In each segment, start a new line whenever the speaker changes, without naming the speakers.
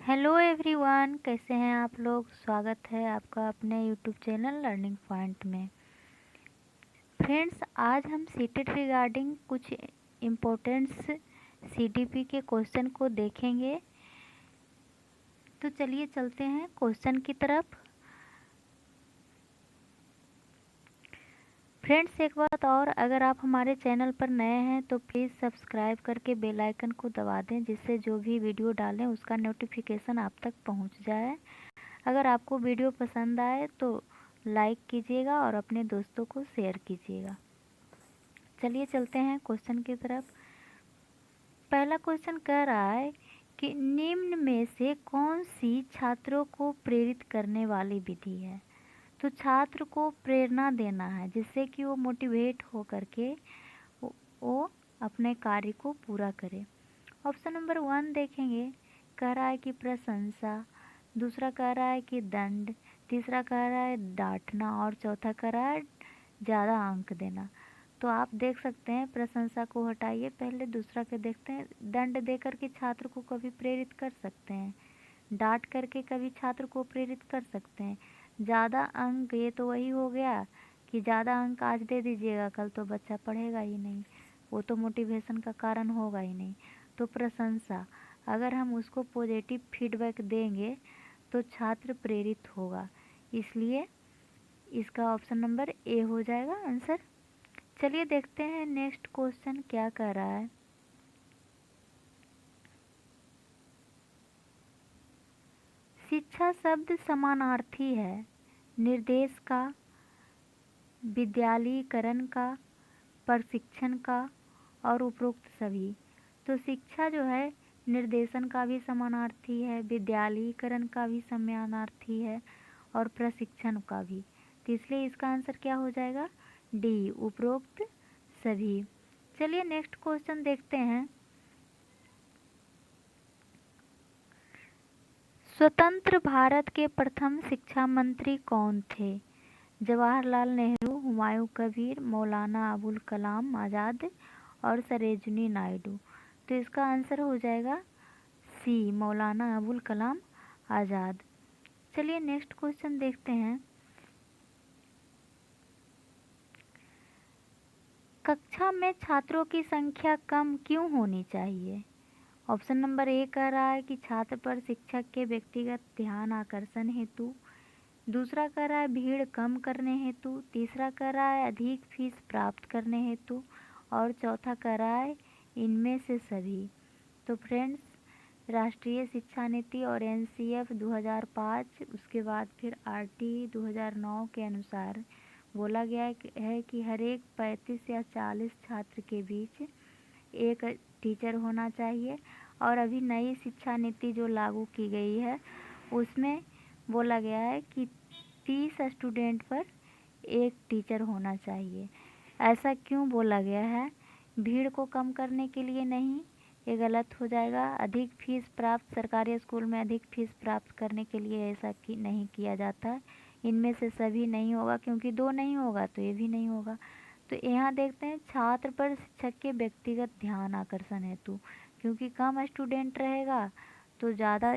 Hello everyone, कैसे हैं आप लोग। स्वागत है आपका अपने यूट्यूब चैनल लर्निंग पॉइंट में। फ्रेंड्स, आज हम सीटेट रिगार्डिंग कुछ इम्पोर्टेंट्स सीडीपी के क्वेश्चन को देखेंगे। तो चलिए चलते हैं क्वेश्चन की तरफ। फ्रेंड्स, एक बात और, अगर आप हमारे चैनल पर नए हैं तो प्लीज़ सब्सक्राइब करके बेल आइकन को दबा दें, जिससे जो भी वीडियो डालें उसका नोटिफिकेशन आप तक पहुंच जाए। अगर आपको वीडियो पसंद आए तो लाइक कीजिएगा और अपने दोस्तों को शेयर कीजिएगा। चलिए चलते हैं क्वेश्चन की तरफ। पहला क्वेश्चन कह रहा है कि निम्न में से कौन सी छात्रों को प्रेरित करने वाली विधि है। तो छात्र को प्रेरणा देना है, जिससे कि वो मोटिवेट हो करके वो अपने कार्य को पूरा करे। ऑप्शन नंबर 1 देखेंगे, कह रहा है कि प्रशंसा, दूसरा कह रहा है कि दंड, तीसरा कह रहा है डांटना और चौथा कह रहा है ज़्यादा अंक देना। तो आप देख सकते हैं, प्रशंसा को हटाइए, पहले दूसरा के देखते हैं। दंड देकर के छात्र को कभी प्रेरित कर सकते हैं, डांट करके कभी छात्र को प्रेरित कर सकते हैं। ज़्यादा अंक, ये तो वही हो गया कि ज़्यादा अंक आज दे दीजिएगा, कल तो बच्चा पढ़ेगा ही नहीं, वो तो मोटिवेशन का कारण होगा ही नहीं। तो प्रशंसा, अगर हम उसको पॉजिटिव फीडबैक देंगे तो छात्र प्रेरित होगा, इसलिए इसका ऑप्शन नंबर ए हो जाएगा आंसर। चलिए देखते हैं नेक्स्ट क्वेश्चन क्या कह रहा है। शिक्षा शब्द समानार्थी है निर्देश का, विद्यालयीकरण का, प्रशिक्षण का और उपरोक्त सभी। तो शिक्षा जो है निर्देशन का भी समानार्थी है, विद्यालयीकरण का भी समानार्थी है और प्रशिक्षण का भी। तो इसलिए इसका आंसर क्या हो जाएगा, डी, उपरोक्त सभी। चलिए नेक्स्ट क्वेश्चन देखते हैं। स्वतंत्र भारत के प्रथम शिक्षा मंत्री कौन थे। जवाहरलाल नेहरू, हुमायूं कबीर, मौलाना अबुल कलाम आज़ाद और सरोजिनी नायडू। तो इसका आंसर हो जाएगा सी, मौलाना अबुल कलाम आज़ाद। चलिए नेक्स्ट क्वेश्चन देखते हैं। कक्षा में छात्रों की संख्या कम क्यों होनी चाहिए। ऑप्शन नंबर ए कह रहा है कि छात्र पर शिक्षक के व्यक्तिगत ध्यान आकर्षण हेतु, दूसरा कह रहा है भीड़ कम करने हेतु, तीसरा कह रहा है अधिक फीस प्राप्त करने हेतु और चौथा कह रहा है इनमें से सभी। तो फ्रेंड्स, राष्ट्रीय शिक्षा नीति और एनसीएफ 2005, उसके बाद फिर आरटी 2009 के अनुसार बोला गया है कि हर एक 35 या 40 छात्र के बीच एक टीचर होना चाहिए। और अभी नई शिक्षा नीति जो लागू की गई है उसमें बोला गया है कि 30 स्टूडेंट पर एक टीचर होना चाहिए। ऐसा क्यों बोला गया है, भीड़ को कम करने के लिए नहीं, ये गलत हो जाएगा। अधिक फीस प्राप्त, सरकारी स्कूल में अधिक फीस प्राप्त करने के लिए ऐसा नहीं किया जाता है। इनमें से सभी नहीं होगा, क्योंकि दो नहीं होगा तो ये भी नहीं होगा। तो यहाँ देखते हैं, छात्र पर शिक्षक के व्यक्तिगत ध्यान आकर्षण हेतु, क्योंकि कम स्टूडेंट रहेगा तो ज़्यादा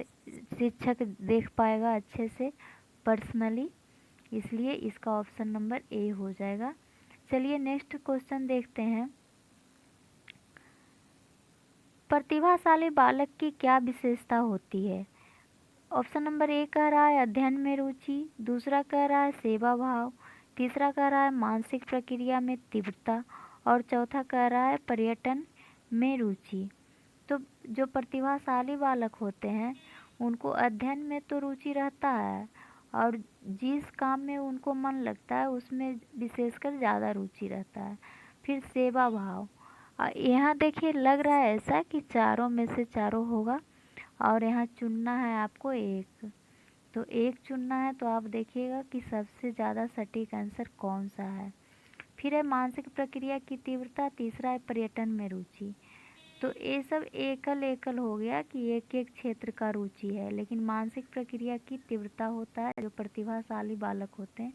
शिक्षक देख पाएगा अच्छे से पर्सनली, इसलिए इसका ऑप्शन नंबर ए हो जाएगा। चलिए नेक्स्ट क्वेश्चन देखते हैं। प्रतिभाशाली बालक की क्या विशेषता होती है। ऑप्शन नंबर ए कह रहा है अध्ययन में रुचि, दूसरा कह रहा है सेवा भाव, तीसरा कह रहा है मानसिक प्रक्रिया में तीव्रता और चौथा कह रहा है पर्यटन में रुचि। तो जो प्रतिभाशाली बालक होते हैं उनको अध्ययन में तो रुचि रहता है और जिस काम में उनको मन लगता है उसमें विशेषकर ज़्यादा रुचि रहता है। फिर सेवा भाव, यहाँ देखिए लग रहा है ऐसा कि चारों में से चारों होगा और यहाँ चुनना है आपको एक, तो एक चुनना है। तो आप देखिएगा कि सबसे ज़्यादा सटीक आंसर कौन सा है। फिर है मानसिक प्रक्रिया की तीव्रता, तीसरा है पर्यटन में रुचि। तो ये सब एकल एकल हो गया कि एक एक क्षेत्र का रुचि है, लेकिन मानसिक प्रक्रिया की तीव्रता होता है, जो प्रतिभाशाली बालक होते हैं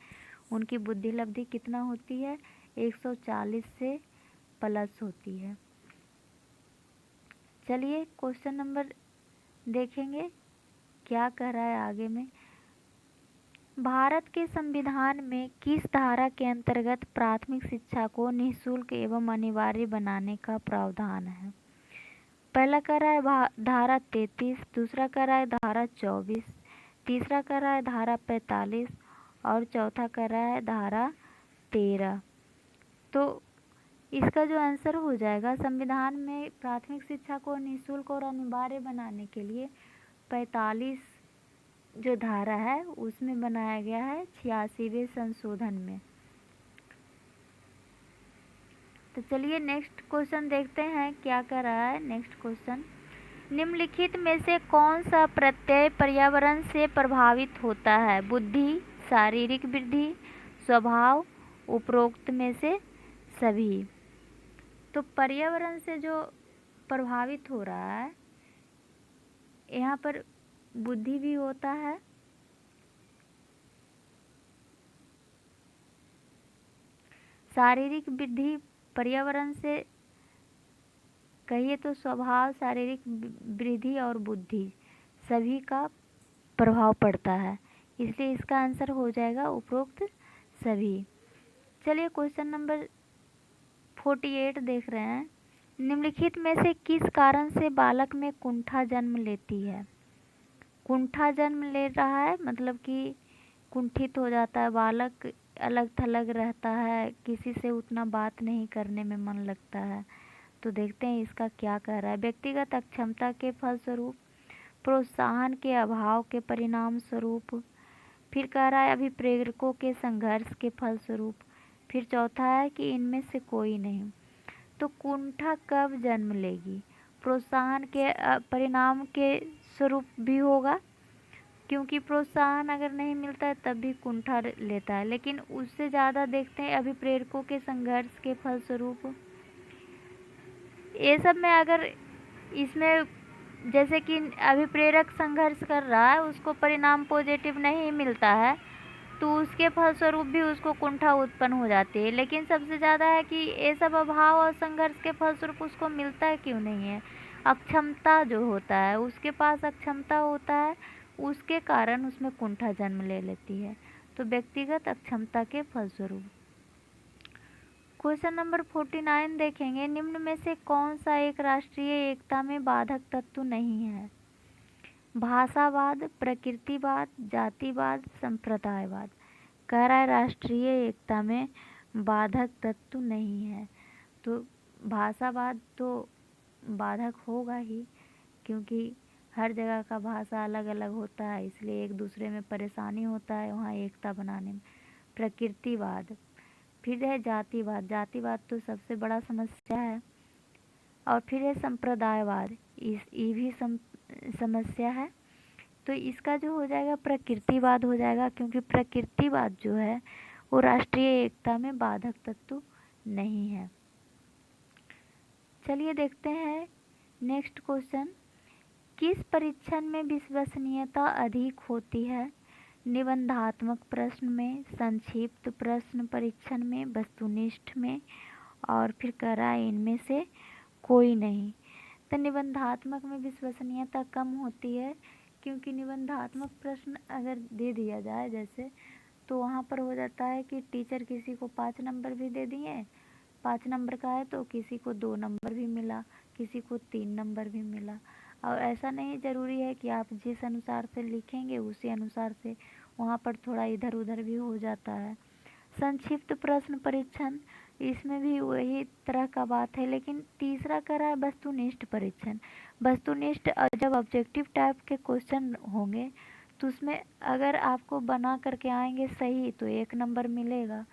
उनकी बुद्धि लब्धि कितना होती है, 140 से प्लस होती है। चलिए क्वेश्चन नंबर देखेंगे। क्या कह रहा है आगे में, भारत के संविधान में किस धारा के अंतर्गत प्राथमिक शिक्षा को निःशुल्क एवं अनिवार्य बनाने का प्रावधान है। पहला कह रहा है धारा 33, दूसरा कह रहा है धारा 24, तीसरा कह रहा है धारा 45 और चौथा कह रहा है धारा 13। तो इसका जो आंसर हो जाएगा, संविधान में प्राथमिक शिक्षा को निःशुल्क और अनिवार्य बनाने के लिए 45 जो धारा है उसमें बनाया गया है 86वें संशोधन में। तो चलिए नेक्स्ट क्वेश्चन देखते हैं क्या कर रहा है। नेक्स्ट क्वेश्चन, निम्नलिखित में से कौन सा प्रत्यय पर्यावरण से प्रभावित होता है? बुद्धि, शारीरिक वृद्धि, स्वभाव, उपरोक्त में से सभी। तो पर्यावरण से जो प्रभावित हो रहा है, यहाँ पर बुद्धि भी होता है, शारीरिक वृद्धि पर्यावरण से कहिए तो स्वभाव, शारीरिक वृद्धि और बुद्धि सभी का प्रभाव पड़ता है, इसलिए इसका आंसर हो जाएगा उपरोक्त सभी। चलिए क्वेश्चन नंबर 48 देख रहे हैं। निम्नलिखित में से किस कारण से बालक में कुंठा जन्म लेती है? कुंठा जन्म ले रहा है मतलब कि कुंठित हो जाता है बालक, अलग थलग रहता है, किसी से उतना बात नहीं करने में मन लगता है। तो देखते हैं इसका क्या कह रहा है। व्यक्तिगत अक्षमता के फलस्वरूप, प्रोत्साहन के अभाव के परिणाम स्वरूप, फिर कह रहा है अभिप्रेरकों के संघर्ष के फलस्वरूप, फिर चौथा है कि इनमें से कोई नहीं। तो कुंठा कब जन्म लेगी? प्रोत्साहन के परिणाम के स्वरूप भी होगा, क्योंकि प्रोत्साहन अगर नहीं मिलता है तब भी कुंठा लेता है, लेकिन उससे ज़्यादा देखते हैं अभिप्रेरकों के संघर्ष के फलस्वरूप। ये सब में अगर इसमें जैसे कि अभिप्रेरक संघर्ष कर रहा है, उसको परिणाम पॉजिटिव नहीं मिलता है, तो उसके फलस्वरूप भी उसको कुंठा उत्पन्न हो जाती है। लेकिन सबसे ज़्यादा है कि ये सब अभाव और संघर्ष के फलस्वरूप उसको मिलता है क्यों नहीं है? अक्षमता जो होता है, उसके पास अक्षमता होता है, उसके कारण उसमें कुंठा जन्म ले लेती है। तो व्यक्तिगत अक्षमता के फलस्वरूप। क्वेश्चन नंबर 49 देखेंगे। निम्न में से कौन सा एक राष्ट्रीय एकता में बाधक तत्व नहीं है? भाषावाद, प्रकृतिवाद, जातिवाद, संप्रदायवाद। कह रहा है राष्ट्रीय एकता में बाधक तत्व नहीं है। तो भाषावाद तो बाधक होगा ही, क्योंकि हर जगह का भाषा अलग अलग होता है, इसलिए एक दूसरे में परेशानी होता है वहाँ एकता बनाने में। प्रकृतिवाद, फिर है जातिवाद, जातिवाद तो सबसे बड़ा समस्या है, और फिर है संप्रदायवाद, ये भी समस्या है। तो इसका जो हो जाएगा प्रकृतिवाद हो जाएगा, क्योंकि प्रकृतिवाद जो है वो राष्ट्रीय एकता में बाधक तत्व नहीं है। चलिए देखते हैं नेक्स्ट क्वेश्चन। किस परीक्षण में विश्वसनीयता अधिक होती है? निबंधात्मक प्रश्न में, संक्षिप्त प्रश्न परीक्षण में, वस्तुनिष्ठ में, और फिर कह रहा है इनमें से कोई नहीं। तो निबंधात्मक में विश्वसनीयता कम होती है, क्योंकि निबंधात्मक प्रश्न अगर दे दिया जाए जैसे, तो वहाँ पर हो जाता है कि टीचर किसी को 5 नंबर भी दे दिए, 5 नंबर का है तो किसी को 2 नंबर भी मिला, किसी को 3 नंबर भी मिला। और ऐसा नहीं ज़रूरी है कि आप जिस अनुसार से लिखेंगे उसी अनुसार से, वहाँ पर थोड़ा इधर उधर भी हो जाता है। संक्षिप्त प्रश्न परीक्षण, इसमें भी वही तरह का बात है, लेकिन तीसरा कह रहा है वस्तुनिष्ठ परीक्षण। वस्तुनिष्ठ जब ऑब्जेक्टिव टाइप के क्वेश्चन होंगे तो उसमें अगर आपको बना करके आएंगे सही तो 1 नंबर मिलेगा,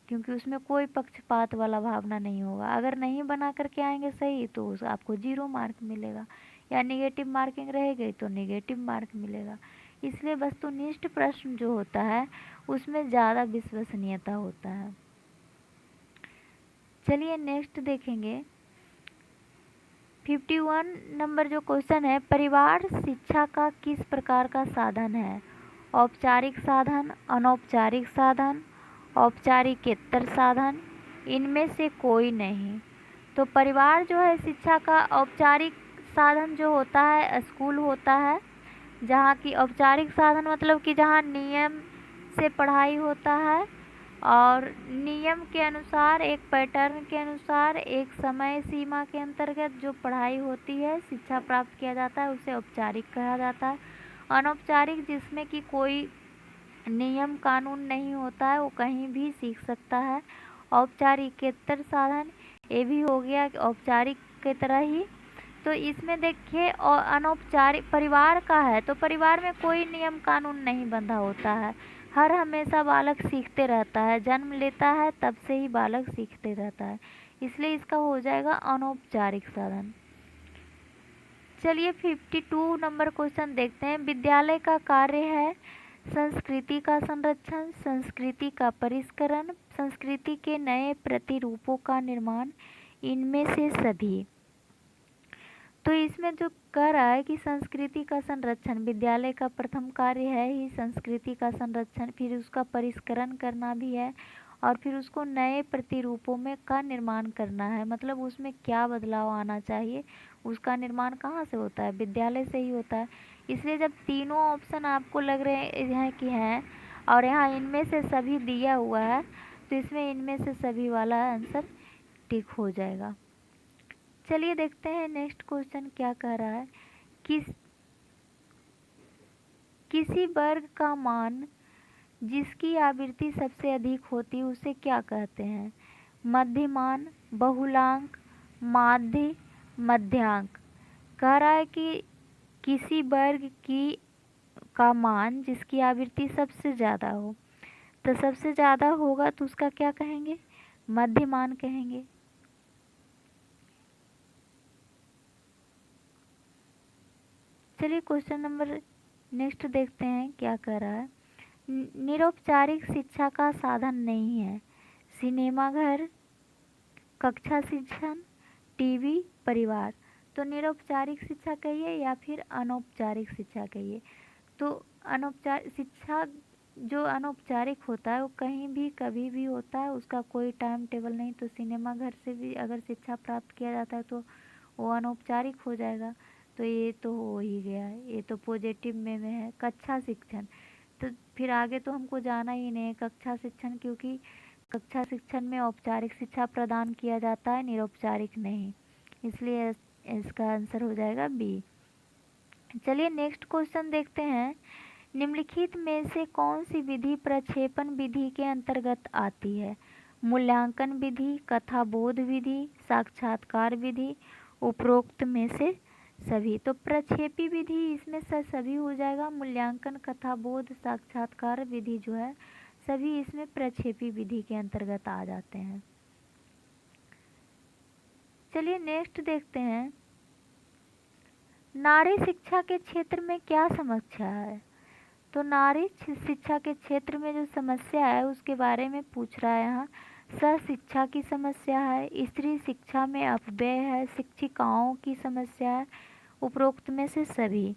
क्योंकि उसमें कोई पक्षपात वाला भावना नहीं होगा। अगर नहीं बना करके आएंगे सही तो आपको 0 मार्क मिलेगा, या निगेटिव मार्किंग रहेगी तो निगेटिव मार्क मिलेगा। इसलिए वस्तुनिष्ठ प्रश्न जो होता है उसमें ज़्यादा विश्वसनीयता होता है। चलिए नेक्स्ट देखेंगे 51 नंबर जो क्वेश्चन है, परिवार शिक्षा का किस प्रकार का साधन है? औपचारिक साधन, अनौपचारिक साधन, औपचारिकेतर साधन, इनमें से कोई नहीं। तो परिवार जो है शिक्षा का औपचारिक साधन जो होता है स्कूल होता है, जहाँ की औपचारिक साधन मतलब कि जहाँ नियम से पढ़ाई होता है और नियम के अनुसार, एक पैटर्न के अनुसार, एक समय सीमा के अंतर्गत जो पढ़ाई होती है, शिक्षा प्राप्त किया जाता है, उसे औपचारिक कहा जाता है। अनौपचारिक जिसमें कि कोई नियम कानून नहीं होता है, वो कहीं भी सीख सकता है। औपचारिकेतर साधन ये भी हो गया औपचारिक की तरह ही। तो इसमें देखिए और अनौपचारिक परिवार का है तो परिवार में कोई नियम कानून नहीं बंधा होता है, हर हमेशा बालक सीखते रहता है, जन्म लेता है तब से ही बालक सीखते रहता है, इसलिए इसका हो जाएगा अनौपचारिक साधन। चलिए 52 नंबर क्वेश्चन देखते हैं। विद्यालय का कार्य है संस्कृति का संरक्षण, संस्कृति का परिष्करण, संस्कृति के नए प्रतिरूपों का निर्माण, इनमें से सभी। तो इसमें जो कह रहा है कि संस्कृति का संरक्षण, विद्यालय का प्रथम कार्य है ही संस्कृति का संरक्षण, फिर उसका परिष्करण करना भी है और फिर उसको नए प्रतिरूपों में का निर्माण करना है। मतलब उसमें क्या बदलाव आना चाहिए, उसका निर्माण कहाँ से होता है, विद्यालय से ही होता है। इसलिए जब तीनों ऑप्शन आपको लग रहे हैं कि हैं और यहाँ इनमें से सभी दिया हुआ है तो इसमें इनमें से सभी वाला आंसर टिक हो जाएगा। चलिए देखते हैं नेक्स्ट क्वेश्चन क्या कह रहा है। किसी वर्ग का मान जिसकी आवृत्ति सबसे अधिक होती उसे क्या कहते हैं? मध्यमान, बहुलांक, माध्य, मध्यांक। कह रहा है कि किसी वर्ग की का मान जिसकी आवृत्ति सबसे ज़्यादा हो, तो सबसे ज़्यादा होगा तो उसका क्या कहेंगे? मध्यमान कहेंगे। चलिए क्वेश्चन नंबर नेक्स्ट देखते हैं क्या कह रहा है। निरौपचारिक शिक्षा का साधन नहीं है सिनेमा घर, कक्षा शिक्षण, टीवी, परिवार। तो निरौपचारिक शिक्षा कहिए या फिर अनौपचारिक शिक्षा कहिए। तो अनौपचारिक शिक्षा जो अनौपचारिक होता है वो कहीं भी कभी भी होता है, उसका कोई टाइम टेबल नहीं। तो सिनेमा घर से भी अगर शिक्षा प्राप्त किया जाता है तो वो अनौपचारिक हो जाएगा। तो ये तो हो ही गया है, ये तो पॉजिटिव में है। कक्षा शिक्षण तो फिर आगे तो हमको जाना ही नहीं है कक्षा शिक्षण, क्योंकि कक्षा शिक्षण में औपचारिक शिक्षा प्रदान किया जाता है, निरौपचारिक नहीं, इसलिए इसका आंसर हो जाएगा बी। चलिए नेक्स्ट क्वेश्चन देखते हैं। निम्नलिखित में से कौन सी विधि प्रक्षेपण विधि के अंतर्गत आती है? मूल्यांकन विधि, कथाबोध विधि, साक्षात्कार विधि, उपरोक्त में से सभी। तो प्रक्षेपी विधि इसमें से सभी हो जाएगा। मूल्यांकन, कथाबोध, साक्षात्कार विधि जो है सभी इसमें प्रक्षेपी विधि के अंतर्गत आ जाते हैं। चलिए नेक्स्ट देखते हैं। नारी शिक्षा के क्षेत्र में क्या समस्या है? तो नारी शिक्षा के क्षेत्र में जो समस्या है उसके बारे में पूछ रहा है यहाँ। शिक्षा की समस्या है, स्त्री शिक्षा में अपव्यय है, शिक्षिकाओं की समस्या है, उपरोक्त में से सभी।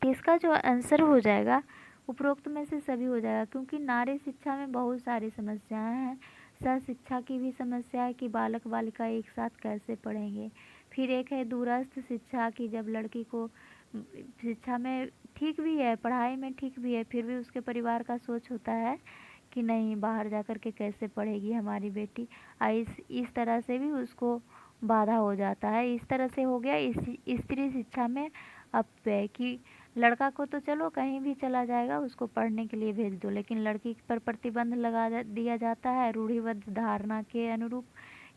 तो इसका जो आंसर हो जाएगा उपरोक्त में से सभी हो जाएगा, क्योंकि नारी शिक्षा में बहुत सारी समस्याएं हैं। शिक्षा की भी समस्या है कि बालक बालिका एक साथ कैसे पढ़ेंगे। फिर एक है दूरस्थ शिक्षा की, जब लड़की को शिक्षा में ठीक भी है, पढ़ाई में ठीक भी है, फिर भी उसके परिवार का सोच होता है कि नहीं बाहर जा कर के कैसे पढ़ेगी हमारी बेटी। इस तरह से भी उसको बाधा हो जाता है। इस तरह से हो गया स्त्री शिक्षा में अपव्यय कि लड़का को तो चलो कहीं भी चला जाएगा, उसको पढ़ने के लिए भेज दो, लेकिन लड़की पर प्रतिबंध लगा दिया जाता है रूढ़िबद्ध धारणा के अनुरूप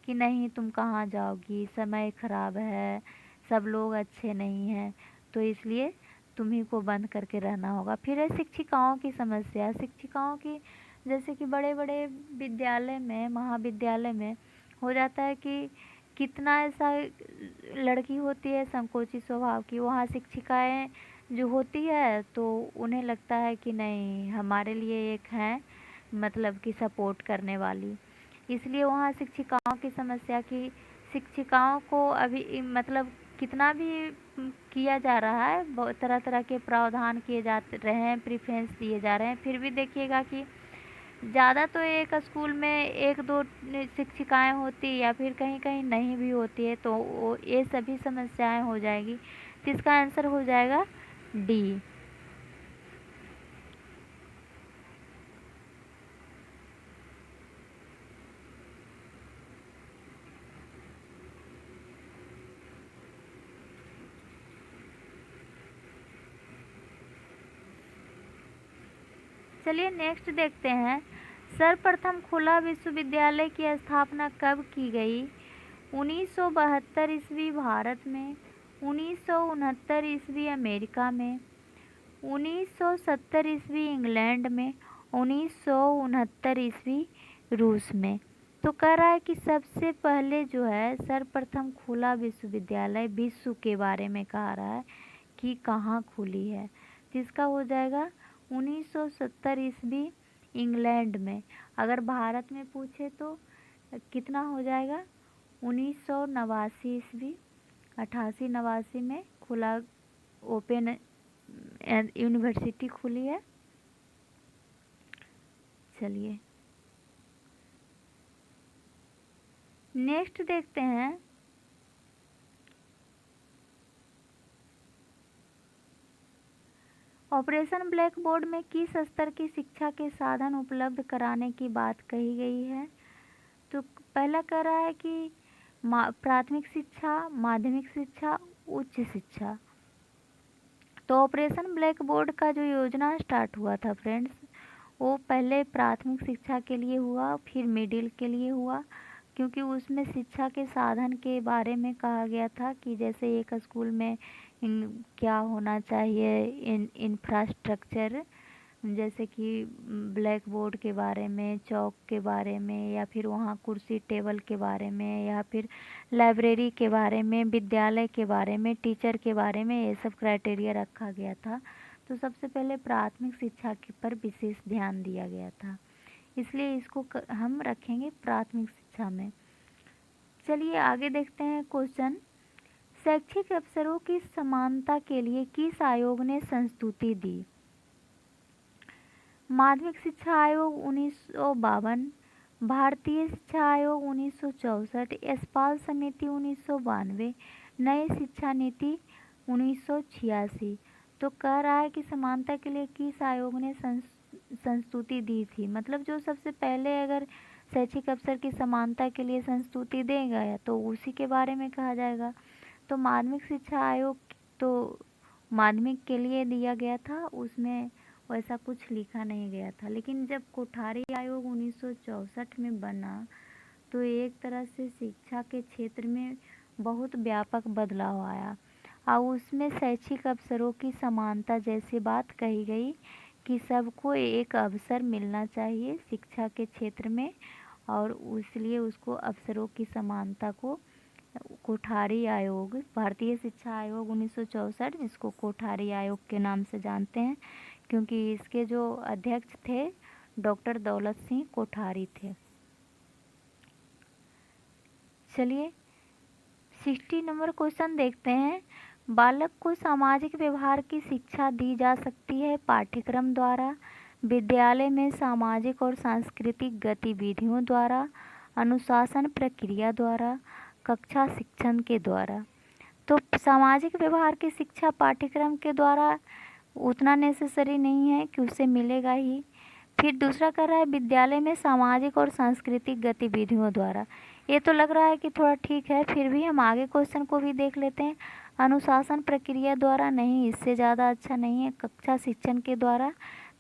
कि नहीं तुम कहाँ जाओगी, समय खराब है, सब लोग अच्छे नहीं हैं, तो इसलिए तुम्ही को बंद करके रहना होगा। फिर है शिक्षिकाओं की समस्या। शिक्षिकाओं की जैसे कि बड़े बड़े विद्यालय में, महाविद्यालय में हो जाता है कि कितना ऐसा लड़की होती है संकोची स्वभाव की, वहाँ शिक्षिकाएं जो होती है तो उन्हें लगता है कि नहीं हमारे लिए एक है मतलब कि सपोर्ट करने वाली, इसलिए वहाँ शिक्षिकाओं की समस्या की शिक्षिकाओं को अभी मतलब कितना भी किया जा रहा है, बहुत तरह तरह के प्रावधान किए जा रहे हैं, प्रेफरेंस दिए जा रहे हैं, फिर भी देखिएगा कि ज़्यादा तो एक स्कूल में एक दो शिक्षिकाएं होती या फिर कहीं कहीं नहीं भी होती है, तो ये सभी समस्याएं हो जाएगी। तो इसका आंसर हो जाएगा डी। चलिए नेक्स्ट देखते हैं, सर्वप्रथम खुला विश्वविद्यालय की स्थापना कब की गई? 1972 ईस्वी भारत में, 1969 ईस्वी अमेरिका में, 1970 ईस्वी इंग्लैंड में, 1969 ईस्वी रूस में। तो कह रहा है कि सबसे पहले जो है सर्वप्रथम खुला विश्वविद्यालय विश्व के बारे में कह रहा है कि कहाँ खुली है, जिसका हो जाएगा 1970 ईस्वी इंग्लैंड में। अगर भारत में पूछे तो कितना हो जाएगा? 1989 ईस्वी, 88-89 में खुला ओपन यूनिवर्सिटी खुली है। चलिए नेक्स्ट देखते हैं, ऑपरेशन ब्लैक बोर्ड में किस स्तर की शिक्षा के साधन उपलब्ध कराने की बात कही गई है? तो पहला कह रहा है कि प्राथमिक शिक्षा, माध्यमिक शिक्षा, उच्च शिक्षा। तो ऑपरेशन ब्लैक बोर्ड का जो योजना स्टार्ट हुआ था फ्रेंड्स, वो पहले प्राथमिक शिक्षा के लिए हुआ, फिर मिडिल के लिए हुआ, क्योंकि उसमें शिक्षा के साधन के बारे में कहा गया था कि जैसे एक स्कूल में क्या होना चाहिए, इंफ्रास्ट्रक्चर, जैसे कि ब्लैक बोर्ड के बारे में, चौक के बारे में, या फिर वहाँ कुर्सी टेबल के बारे में, या फिर लाइब्रेरी के बारे में, विद्यालय के बारे में, टीचर के बारे में, ये सब क्राइटेरिया रखा गया था। तो सबसे पहले प्राथमिक शिक्षा के पर विशेष ध्यान दिया गया था, इसलिए इसको हम रखेंगे प्राथमिक शिक्षा में। चलिए आगे देखते हैं क्वेश्चन, शैक्षिक अवसरों की समानता के लिए किस आयोग ने संस्तुति दी? माध्यमिक शिक्षा आयोग 1952, भारतीय शिक्षा आयोग 1964, यशपाल समिति 1992, नई शिक्षा नीति 1986। तो कह रहा है कि समानता के लिए किस आयोग ने संस्तुति दी थी, मतलब जो सबसे पहले अगर शैक्षिक अवसर की समानता के लिए संस्तुति देगा तो उसी के बारे में कहा जाएगा। तो माध्यमिक शिक्षा आयोग तो माध्यमिक के लिए दिया गया था, उसमें वैसा कुछ लिखा नहीं गया था। लेकिन जब कोठारी आयोग 1964 में बना तो एक तरह से शिक्षा के क्षेत्र में बहुत व्यापक बदलाव आया और उसमें शैक्षिक अवसरों की समानता जैसी बात कही गई कि सबको एक अवसर मिलना चाहिए शिक्षा के क्षेत्र में, और इसलिए उसको अवसरों की समानता को कोठारी आयोग, भारतीय शिक्षा आयोग 1964, जिसको कोठारी आयोग के नाम से जानते हैं क्योंकि इसके जो अध्यक्ष थे डॉक्टर दौलत सिंह कोठारी थे। चलिए 60 नंबर क्वेश्चन देखते हैं, बालक को सामाजिक व्यवहार की शिक्षा दी जा सकती है पाठ्यक्रम द्वारा, विद्यालय में सामाजिक और सांस्कृतिक गतिविधियों द्वारा, अनुशासन प्रक्रिया द्वारा, कक्षा शिक्षण के द्वारा। तो सामाजिक व्यवहार की शिक्षा पाठ्यक्रम के द्वारा उतना नेसेसरी नहीं है कि उसे मिलेगा ही। फिर दूसरा कर रहा है विद्यालय में सामाजिक और सांस्कृतिक गतिविधियों द्वारा, ये तो लग रहा है कि थोड़ा ठीक है, फिर भी हम आगे क्वेश्चन को भी देख लेते हैं। अनुशासन प्रक्रिया द्वारा नहीं, इससे ज़्यादा अच्छा नहीं है, कक्षा शिक्षण के द्वारा,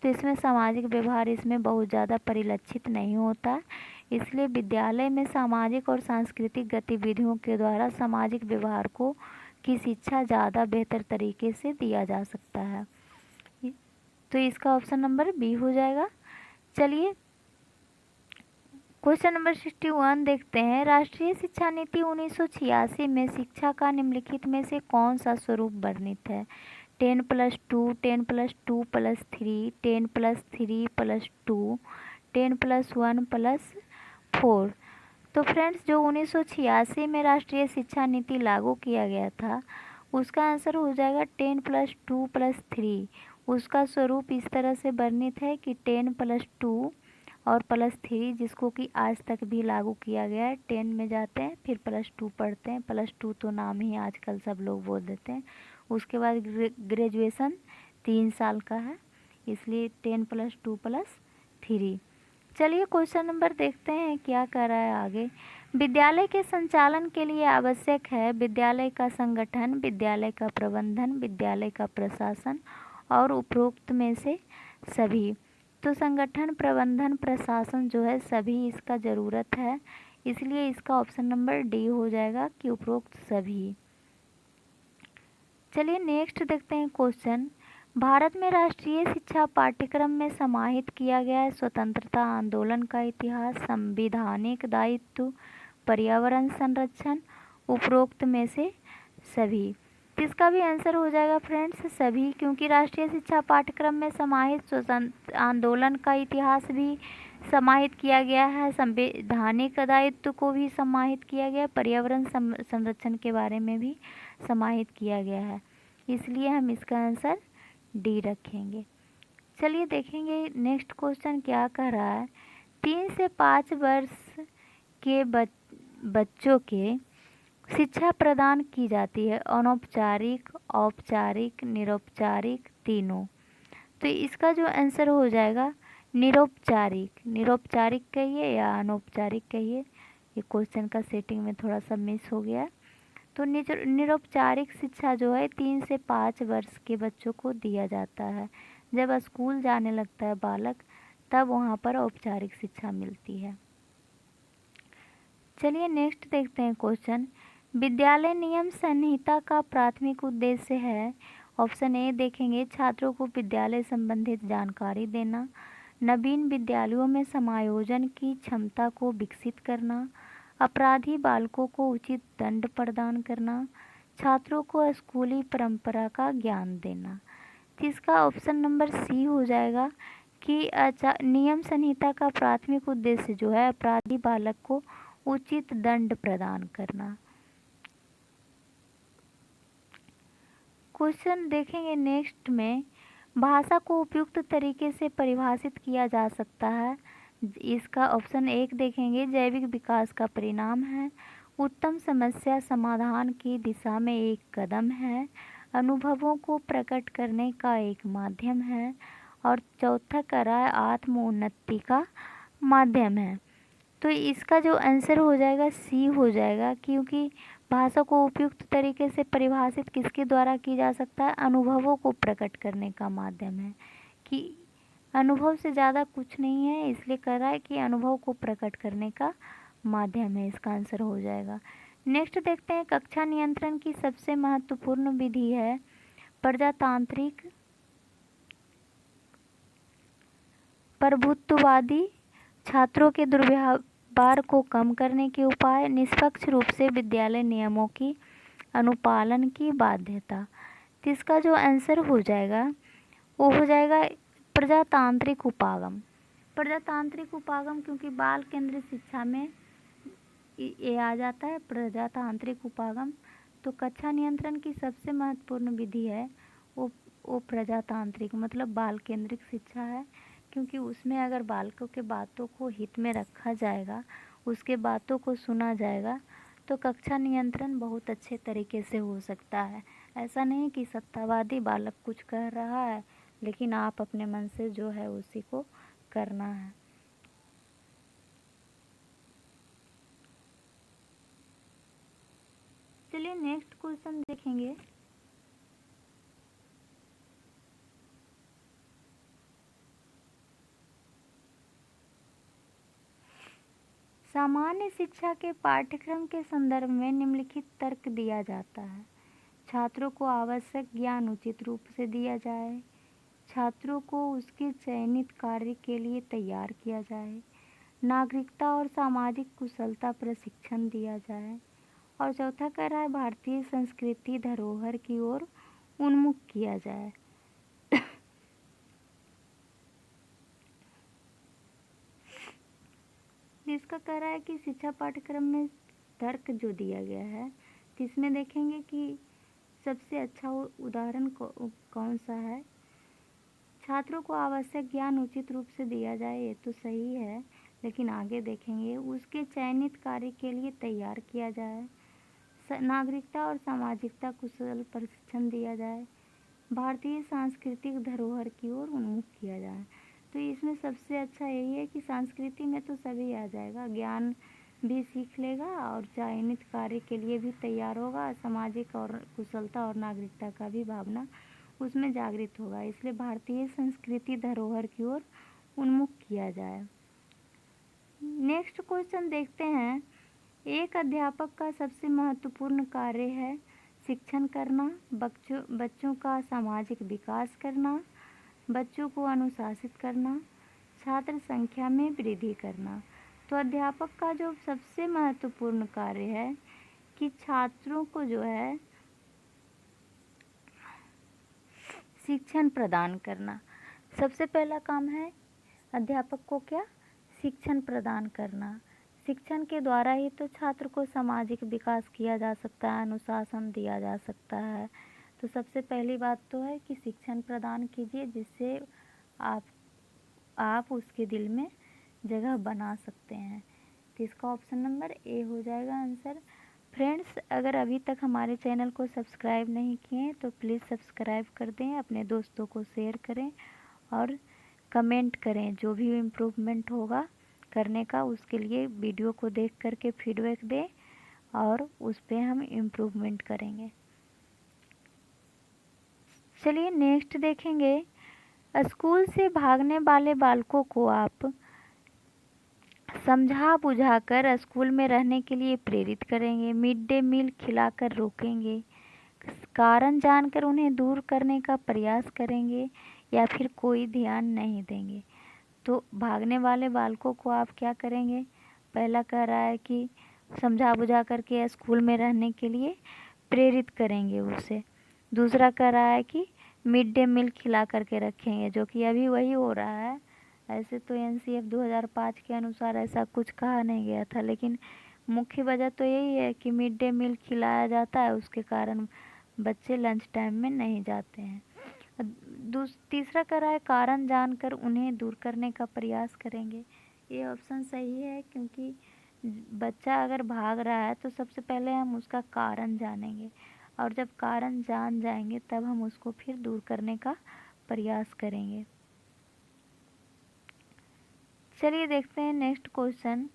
तो इसमें सामाजिक व्यवहार इसमें बहुत ज़्यादा परिलक्षित नहीं होता, इसलिए विद्यालय में सामाजिक और सांस्कृतिक गतिविधियों के द्वारा सामाजिक व्यवहार को की शिक्षा ज़्यादा बेहतर तरीके से दिया जा सकता है। तो इसका ऑप्शन नंबर बी हो जाएगा। चलिए क्वेश्चन नंबर 61 देखते हैं, राष्ट्रीय शिक्षा नीति 1986 में शिक्षा का निम्नलिखित में से कौन सा स्वरूप वर्णित है? 10+2, 10+2+3, 10+3+2, 10+1+4। तो फ्रेंड्स जो 1986 में राष्ट्रीय शिक्षा नीति लागू किया गया था उसका आंसर हो जाएगा 10+2+3। उसका स्वरूप इस तरह से वर्णित है कि 10+2 और +3, जिसको कि आज तक भी लागू किया गया है। 10 में जाते हैं फिर +2 पढ़ते हैं, +2 तो नाम ही आजकल सब लोग बोल देते हैं, उसके बाद ग्रेजुएशन 3 साल का है, इसलिए 10 + 2 + 3। चलिए क्वेश्चन नंबर देखते हैं क्या कर रहा है आगे। विद्यालय के संचालन के लिए आवश्यक है विद्यालय का संगठन, विद्यालय का प्रबंधन, विद्यालय का प्रशासन और उपरोक्त में से सभी। तो संगठन, प्रबंधन, प्रशासन जो है सभी इसका ज़रूरत है, इसलिए इसका ऑप्शन नंबर डी हो जाएगा कि उपरोक्त सभी। चलिए नेक्स्ट देखते हैं क्वेश्चन। भारत में राष्ट्रीय शिक्षा पाठ्यक्रम में समाहित किया गया है स्वतंत्रता आंदोलन का इतिहास, संवैधानिक दायित्व, पर्यावरण संरक्षण, उपरोक्त में से सभी। इसका भी आंसर हो जाएगा फ्रेंड्स सभी, क्योंकि राष्ट्रीय शिक्षा पाठ्यक्रम में समाहित स्वतंत्र आंदोलन का इतिहास भी समाहित किया गया है, संवैधानिक दायित्व को भी समाहित किया गया, पर्यावरण संरक्षण के बारे में भी समाहित किया गया है, इसलिए हम इसका आंसर डी रखेंगे। चलिए देखेंगे नेक्स्ट क्वेश्चन क्या कह रहा है। 3 से 5 वर्ष के बच्चों के शिक्षा प्रदान की जाती है, अनौपचारिक, औपचारिक, निरौपचारिक, तीनों। तो इसका जो आंसर हो जाएगा निरौपचारिक। निरौपचारिक कहिए या अनौपचारिक कहिए, ये क्वेश्चन का सेटिंग में थोड़ा सा मिस हो गया। तो निरौपचारिक शिक्षा जो है 3 से 5 वर्ष के बच्चों को दिया जाता है। जब स्कूल जाने लगता है बालक, तब वहाँ पर औपचारिक शिक्षा मिलती है। चलिए नेक्स्ट देखते हैं क्वेश्चन। विद्यालय नियम संहिता का प्राथमिक उद्देश्य है, ऑप्शन ए देखेंगे छात्रों को विद्यालय संबंधित जानकारी देना, नवीन विद्यालयों में समायोजन की क्षमता को विकसित करना, अपराधी बालकों को उचित दंड प्रदान करना, छात्रों को स्कूली परंपरा का ज्ञान देना। इसका ऑप्शन नंबर सी हो जाएगा कि नियम संहिता का प्राथमिक उद्देश्य जो है अपराधी बालक को उचित दंड प्रदान करना। क्वेश्चन देखेंगे नेक्स्ट में, भाषा को उपयुक्त तरीके से परिभाषित किया जा सकता है। इसका ऑप्शन 1 देखेंगे जैविक विकास का परिणाम है, उत्तम समस्या समाधान की दिशा में एक कदम है, अनुभवों को प्रकट करने का एक माध्यम है, और चौथा करा आत्मोन्नति का माध्यम है। तो इसका जो आंसर हो जाएगा सी हो जाएगा, क्योंकि भाषा को उपयुक्त तरीके से परिभाषित किसके द्वारा की जा सकता है, अनुभवों को प्रकट करने का माध्यम है, कि अनुभव से ज़्यादा कुछ नहीं है, इसलिए कह रहा है कि अनुभव को प्रकट करने का माध्यम है, इसका आंसर हो जाएगा। नेक्स्ट देखते हैं, कक्षा नियंत्रण की सबसे महत्वपूर्ण विधि है प्रजातांत्रिक, प्रभुत्ववादी, छात्रों के दुर्व्यवहार को कम करने के उपाय, निष्पक्ष रूप से विद्यालय नियमों की अनुपालन की बाध्यता। तो इसका जो आंसर हो जाएगा वो हो जाएगा प्रजातांत्रिक उपागम। प्रजातांत्रिक उपागम, क्योंकि बाल केंद्रित शिक्षा में ये आ जाता है प्रजातांत्रिक उपागम। तो कक्षा नियंत्रण की सबसे महत्वपूर्ण विधि है वो प्रजातांत्रिक मतलब बाल केंद्रित शिक्षा है, क्योंकि उसमें अगर बालकों के बातों को हित में रखा जाएगा, उसके बातों को सुना जाएगा, तो कक्षा नियंत्रण बहुत अच्छे तरीके से हो सकता है। ऐसा नहीं कि सत्तावादी बालक कुछ कह रहा है लेकिन आप अपने मन से जो है उसी को करना है। चलिए नेक्स्ट क्वेश्चन देखेंगे। सामान्य शिक्षा के पाठ्यक्रम के संदर्भ में निम्नलिखित तर्क दिया जाता है। छात्रों को आवश्यक ज्ञान उचित रूप से दिया जाए, छात्रों को उसके चयनित कार्य के लिए तैयार किया जाए, नागरिकता और सामाजिक कुशलता प्रशिक्षण दिया जाए, और चौथा कह रहा है भारतीय संस्कृति धरोहर की ओर उन्मुख किया जाए। इसका कह रहा है कि शिक्षा पाठ्यक्रम में तर्क जो दिया गया है, इसमें देखेंगे कि सबसे अच्छा उदाहरण कौन सा है। छात्रों को आवश्यक ज्ञान उचित रूप से दिया जाए, ये तो सही है, लेकिन आगे देखेंगे उसके चयनित कार्य के लिए तैयार किया जाए, नागरिकता और सामाजिकता कुशल प्रशिक्षण दिया जाए, भारतीय सांस्कृतिक धरोहर की ओर उन्मुख किया जाए। तो इसमें सबसे अच्छा यही है कि संस्कृति में तो सभी आ जाएगा, ज्ञान भी सीख लेगा और चयनित कार्य के लिए भी तैयार होगा, सामाजिक और कुशलता और नागरिकता का भी भावना उसमें जागृत होगा। इसलिए भारतीय संस्कृति धरोहर की ओर उन्मुख किया जाए। नेक्स्ट क्वेश्चन देखते हैं। एक अध्यापक का सबसे महत्वपूर्ण कार्य है शिक्षण करना, बच्चों का सामाजिक विकास करना, बच्चों को अनुशासित करना, छात्र संख्या में वृद्धि करना। तो अध्यापक का जो सबसे महत्वपूर्ण कार्य है कि छात्रों को जो है शिक्षण प्रदान करना। सबसे पहला काम है अध्यापक को क्या? शिक्षण प्रदान करना। शिक्षण के द्वारा ही तो छात्र को सामाजिक विकास किया जा सकता है, अनुशासन दिया जा सकता है। तो सबसे पहली बात तो है कि शिक्षण प्रदान कीजिए जिससे आप उसके दिल में जगह बना सकते हैं। तो इसका ऑप्शन नंबर ए हो जाएगा आंसर। फ्रेंड्स, अगर अभी तक हमारे चैनल को सब्सक्राइब नहीं किए तो प्लीज़ सब्सक्राइब कर दें, अपने दोस्तों को शेयर करें और कमेंट करें। जो भी इम्प्रूवमेंट होगा करने का उसके लिए वीडियो को देख करके फीडबैक दें और उस पर हम इम्प्रूवमेंट करेंगे। चलिए नेक्स्ट देखेंगे। स्कूल से भागने वाले बालकों को आप समझा बुझाकर स्कूल में रहने के लिए प्रेरित करेंगे, मिड डे मील खिलाकर रोकेंगे, कारण जानकर उन्हें दूर करने का प्रयास करेंगे या फिर कोई ध्यान नहीं देंगे। तो भागने वाले बालकों को आप क्या करेंगे? पहला कह रहा है कि समझा बुझा करके स्कूल में रहने के लिए प्रेरित करेंगे उसे। दूसरा कह रहा है कि मिड डे मील खिला करके रखेंगे, जो कि अभी वही हो रहा है। ऐसे तो एनसीएफ 2005 के अनुसार ऐसा कुछ कहा नहीं गया था, लेकिन मुख्य वजह तो यही है कि मिड डे मील खिलाया जाता है, उसके कारण बच्चे लंच टाइम में नहीं जाते हैं। तीसरा कह रहा है कारण जानकर उन्हें दूर करने का प्रयास करेंगे। ये ऑप्शन सही है, क्योंकि बच्चा अगर भाग रहा है तो सबसे पहले हम उसका कारण जानेंगे और जब कारण जान जाएंगे तब हम उसको फिर दूर करने का प्रयास करेंगे। चलिए देखते हैं नेक्स्ट क्वेश्चन।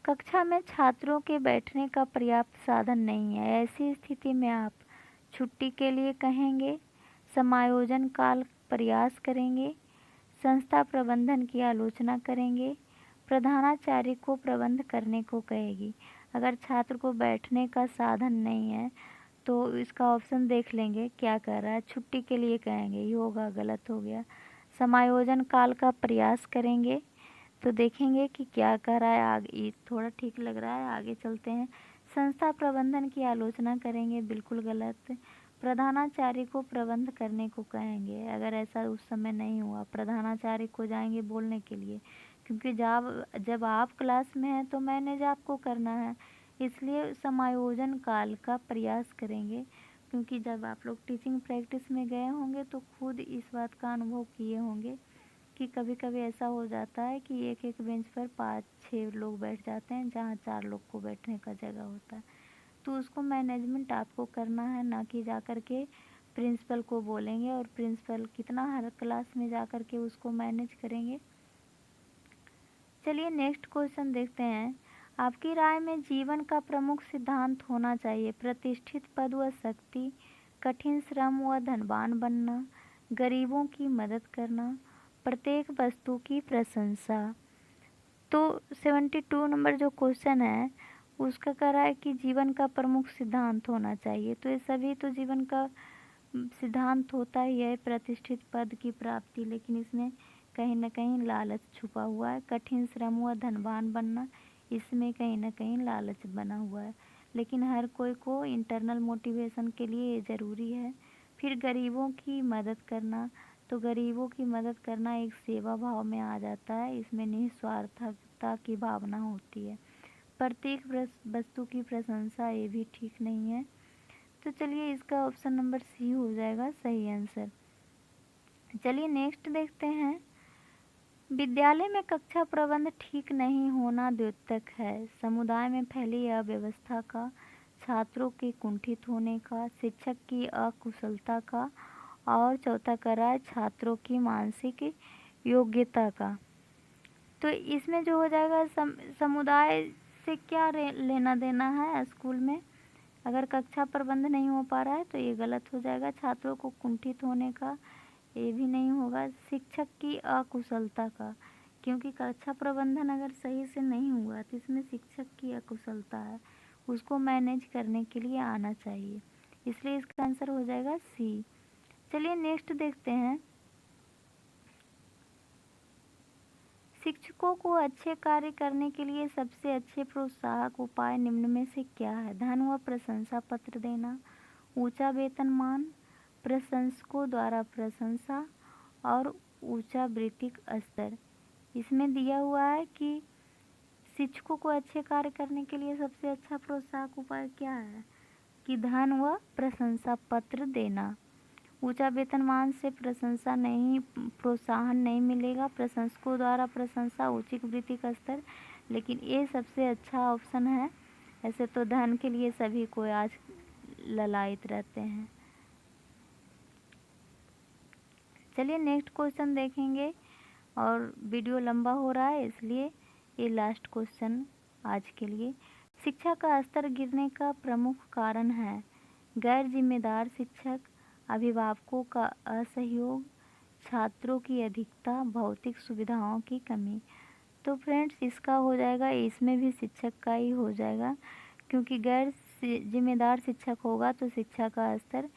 कक्षा में छात्रों के बैठने का पर्याप्त साधन नहीं है, ऐसी स्थिति में आप छुट्टी के लिए कहेंगे, समायोजन काल प्रयास करेंगे, संस्था प्रबंधन की आलोचना करेंगे, प्रधानाचार्य को प्रबंध करने को कहेगी। अगर छात्र को बैठने का साधन नहीं है तो इसका ऑप्शन देख लेंगे क्या कह रहा है। छुट्टी के लिए कहेंगे, ये होगा, गलत हो गया। समायोजन काल का प्रयास करेंगे, तो देखेंगे कि क्या कह रहा है आगे, ये थोड़ा ठीक लग रहा है, आगे चलते हैं। संस्था प्रबंधन की आलोचना करेंगे, बिल्कुल गलत। प्रधानाचार्य को प्रबंध करने को कहेंगे, अगर ऐसा उस समय नहीं हुआ प्रधानाचार्य को जाएंगे बोलने के लिए, क्योंकि जब आप क्लास में हैं तो मैनेज आपको करना है, इसलिए समायोजन काल का प्रयास करेंगे। क्योंकि जब आप लोग टीचिंग प्रैक्टिस में गए होंगे तो खुद इस बात का अनुभव किए होंगे कि कभी कभी ऐसा हो जाता है कि एक एक बेंच पर 5-6 लोग बैठ जाते हैं जहाँ 4 लोग को बैठने का जगह होता है। तो उसको मैनेजमेंट आपको करना है, ना कि जा कर के प्रिंसिपल को बोलेंगे और प्रिंसिपल कितना हर क्लास में जा कर के उसको मैनेज करेंगे। चलिए नेक्स्ट क्वेश्चन देखते हैं। आपकी राय में जीवन का प्रमुख सिद्धांत होना चाहिए प्रतिष्ठित पद व शक्ति, कठिन श्रम व धनवान बनना, गरीबों की मदद करना, प्रत्येक वस्तु की प्रशंसा। तो 72 नंबर जो क्वेश्चन है उसका कह रहा है कि जीवन का प्रमुख सिद्धांत होना चाहिए। तो ये सभी तो जीवन का सिद्धांत होता ही है, प्रतिष्ठित पद की प्राप्ति, लेकिन इसमें कहीं ना कहीं लालच छुपा हुआ है। कठिन श्रम व धनवान बनना, इसमें कहीं ना कहीं लालच बना हुआ है, लेकिन हर कोई को इंटरनल मोटिवेशन के लिए ये ज़रूरी है। फिर गरीबों की मदद करना, तो गरीबों की मदद करना एक सेवा भाव में आ जाता है, इसमें निस्वार्थता की भावना होती है। प्रत्येक वस्तु की प्रशंसा, ये भी ठीक नहीं है। तो चलिए इसका ऑप्शन नंबर सी हो जाएगा सही आंसर। चलिए नेक्स्ट देखते हैं। विद्यालय में कक्षा प्रबंध ठीक नहीं होना द्योतक है, समुदाय में फैली अव्यवस्था का छात्रों के कुंठित होने का, शिक्षक की अकुशलता का, और चौथा कर रहा है छात्रों की मानसिक योग्यता का। तो इसमें जो हो जाएगा समुदाय से क्या लेना देना है स्कूल में। अगर कक्षा प्रबंध नहीं हो पा रहा है तो ये गलत हो जाएगा। छात्रों को कुंठित होने का ये भी नहीं होगा। शिक्षक की अकुशलता का, क्योंकि कक्षा प्रबंधन अगर सही से नहीं हुआ तो इसमें शिक्षक की अकुशलता है, उसको मैनेज करने के लिए आना चाहिए, इसलिए इसका आंसर हो जाएगा सी। चलिए नेक्स्ट देखते हैं। शिक्षकों को अच्छे कार्य करने के लिए सबसे अच्छे प्रोत्साहक उपाय निम्न में से क्या है। धन व प्रशंसा पत्र देना, ऊंचा वेतनमान, प्रशंसकों द्वारा प्रशंसा, और ऊंचा वृत्तिक स्तर। इसमें दिया हुआ है कि शिक्षकों को अच्छे कार्य करने के लिए सबसे अच्छा प्रोत्साहक उपाय क्या है, कि धन व प्रशंसा पत्र देना। ऊंचा वेतनमान से प्रशंसा नहीं, प्रोत्साहन नहीं मिलेगा। प्रशंसकों द्वारा प्रशंसा, उचित वृत्तिक स्तर, लेकिन ये सबसे अच्छा ऑप्शन है। ऐसे तो धन के लिए सभी को आज ललायित रहते हैं। चलिए नेक्स्ट क्वेश्चन देखेंगे, और वीडियो लंबा हो रहा है इसलिए ये लास्ट क्वेश्चन आज के लिए। शिक्षा का स्तर गिरने का प्रमुख कारण है गैर जिम्मेदार शिक्षक, अभिभावकों का असहयोग, छात्रों की अधिकता, भौतिक सुविधाओं की कमी। तो फ्रेंड्स इसका हो जाएगा, इसमें भी शिक्षक का ही हो जाएगा, क्योंकि गैर जिम्मेदार शिक्षक होगा तो शिक्षा का स्तर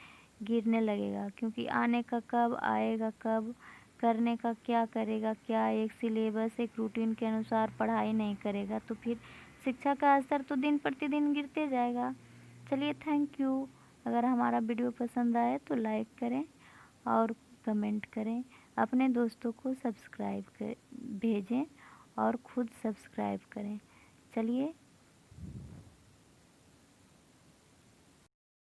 गिरने लगेगा, क्योंकि आने का कब, आएगा कब, करने का क्या करेगा, क्या एक सिलेबस एक रूटीन के अनुसार पढ़ाई नहीं करेगा, तो फिर शिक्षा का स्तर तो दिन प्रतिदिन गिरते जाएगा। चलिए थैंक यू। अगर हमारा वीडियो पसंद आए तो लाइक करें और कमेंट करें, अपने दोस्तों को सब्सक्राइब कर भेजें और खुद सब्सक्राइब करें। चलिए